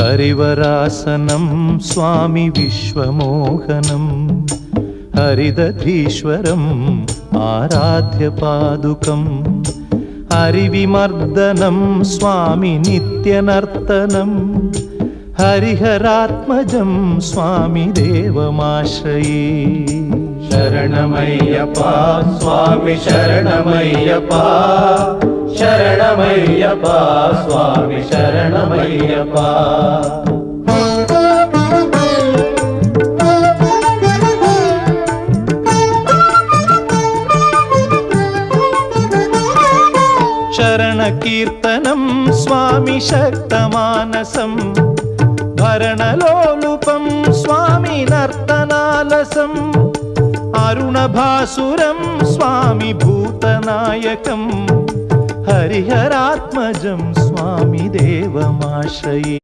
हरिवरासनं स्वामी विश्वमोहनं हरिदधीश्वरम् आराध्य पादुकं हरिविमर्दनं स्वामी नित्यनर्तनं हरिहरात्मजं स्वामी देवमाश्रये। शरणमय्यप्पा स्वामी शरणमय्यप्पा शरणमय्यप्पा स्वामी शरणमय्यप्पा। शरणकीर्तनं स्वामी शक्तमानसं भरणलोलुपं स्वामी नर्तनालसं अरुणभासुरं स्वामी भूतनायकं हरिहरात्मजं स्वामी देवमाश्रये।